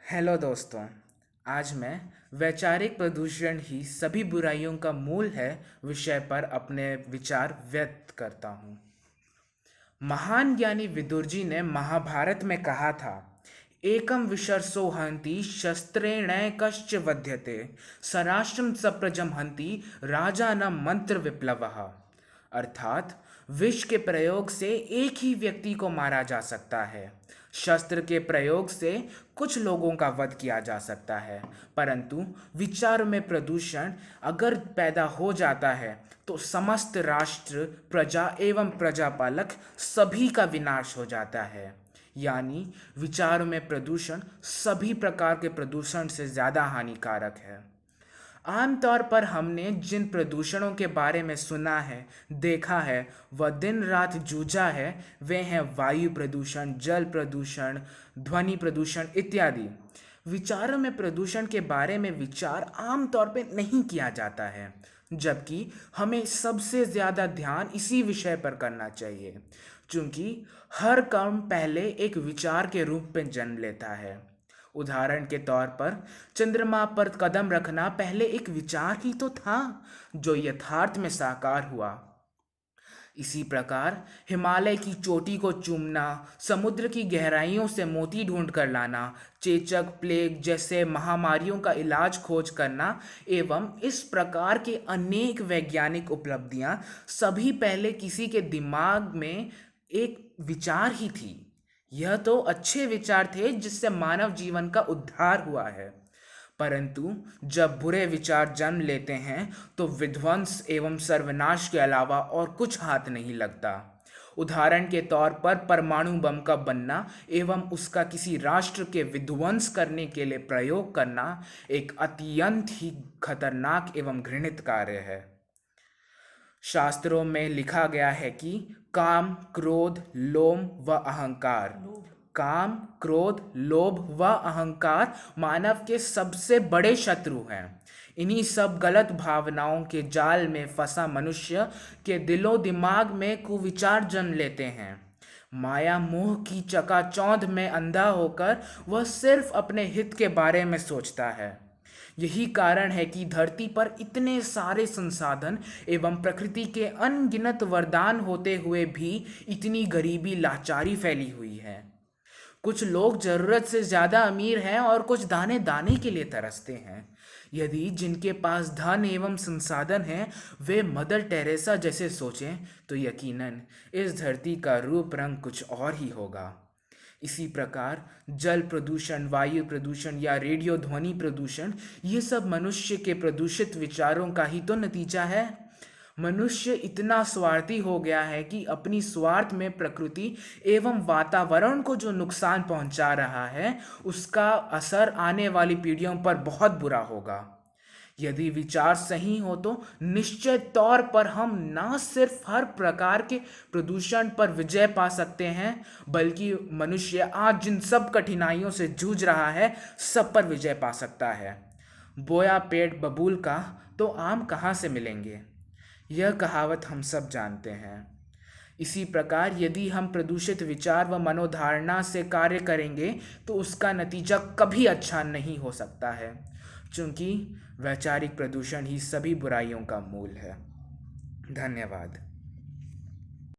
Hello दोस्तों। आज मैं वैचारिक प्रदूषण ही सभी बुराइयों का मूल है विषय पर अपने विचार व्यक्त करता हूँ। महान ज्ञानी विदुर जी ने महाभारत में कहा था, एकम विशर्षो हन्ति शस्त्रेणैकश्च वध्यते सराष्ट्रम सप्रजम हन्ति राजा न मंत्र विप्लवः। अर्थात विष के प्रयोग से एक ही व्यक्ति को मारा जा सकता है, शस्त्र के प्रयोग से कुछ लोगों का वध किया जा सकता है, परंतु विचार में प्रदूषण अगर पैदा हो जाता है तो समस्त राष्ट्र, प्रजा एवं प्रजापालक सभी का विनाश हो जाता है। यानी विचारों में प्रदूषण सभी प्रकार के प्रदूषण से ज़्यादा हानिकारक है। आमतौर पर हमने जिन प्रदूषणों के बारे में सुना है, देखा है, व दिन रात जूझा है, वे हैं वायु प्रदूषण, जल प्रदूषण, ध्वनि प्रदूषण इत्यादि। विचारों में प्रदूषण के बारे में विचार आमतौर पे नहीं किया जाता है, जबकि हमें सबसे ज़्यादा ध्यान इसी विषय पर करना चाहिए, क्योंकि हर कर्म पहले एक विचार के रूप में जन्म लेता है। उदाहरण के तौर पर चंद्रमा पर कदम रखना पहले एक विचार ही तो था, जो यथार्थ में साकार हुआ। इसी प्रकार हिमालय की चोटी को चूमना, समुद्र की गहराइयों से मोती ढूंढ कर लाना, चेचक, प्लेग जैसे महामारियों का इलाज खोज करना एवं इस प्रकार के अनेक वैज्ञानिक उपलब्धियां सभी पहले किसी के दिमाग में एक विचार ही थी। यह तो अच्छे विचार थे जिससे मानव जीवन का उद्धार हुआ है, परंतु जब बुरे विचार जन्म लेते हैं तो विध्वंस एवं सर्वनाश के अलावा और कुछ हाथ नहीं लगता। उदाहरण के तौर पर परमाणु बम का बनना एवं उसका किसी राष्ट्र के विध्वंस करने के लिए प्रयोग करना एक अत्यंत ही खतरनाक एवं घृणित कार्य है। शास्त्रों में लिखा गया है कि काम, क्रोध, लोभ व अहंकार, काम, क्रोध, लोभ व अहंकार मानव के सबसे बड़े शत्रु हैं। इन्हीं सब गलत भावनाओं के जाल में फंसा मनुष्य के दिलो दिमाग में कुविचार जन्म लेते हैं। माया मोह की चकाचौंध में अंधा होकर वह सिर्फ अपने हित के बारे में सोचता है। यही कारण है कि धरती पर इतने सारे संसाधन एवं प्रकृति के अनगिनत वरदान होते हुए भी इतनी गरीबी, लाचारी फैली हुई है। कुछ लोग जरूरत से ज़्यादा अमीर हैं और कुछ दाने दाने के लिए तरसते हैं। यदि जिनके पास धन एवं संसाधन हैं वे मदर टेरेसा जैसे सोचें तो यकीनन इस धरती का रूप रंग कुछ और ही होगा। इसी प्रकार जल प्रदूषण, वायु प्रदूषण या रेडियो ध्वनि प्रदूषण, ये सब मनुष्य के प्रदूषित विचारों का ही तो नतीजा है। मनुष्य इतना स्वार्थी हो गया है कि अपनी स्वार्थ में प्रकृति एवं वातावरण को जो नुकसान पहुंचा रहा है उसका असर आने वाली पीढ़ियों पर बहुत बुरा होगा। यदि विचार सही हो तो निश्चित तौर पर हम ना सिर्फ हर प्रकार के प्रदूषण पर विजय पा सकते हैं, बल्कि मनुष्य आज जिन सब कठिनाइयों से जूझ रहा है सब पर विजय पा सकता है। बोया पेड़ बबूल का तो आम कहाँ से मिलेंगे, यह कहावत हम सब जानते हैं। इसी प्रकार यदि हम प्रदूषित विचार व मनोधारणा से कार्य करेंगे तो उसका नतीजा कभी अच्छा नहीं हो सकता है, क्योंकि वैचारिक प्रदूषण ही सभी बुराइयों का मूल है। धन्यवाद।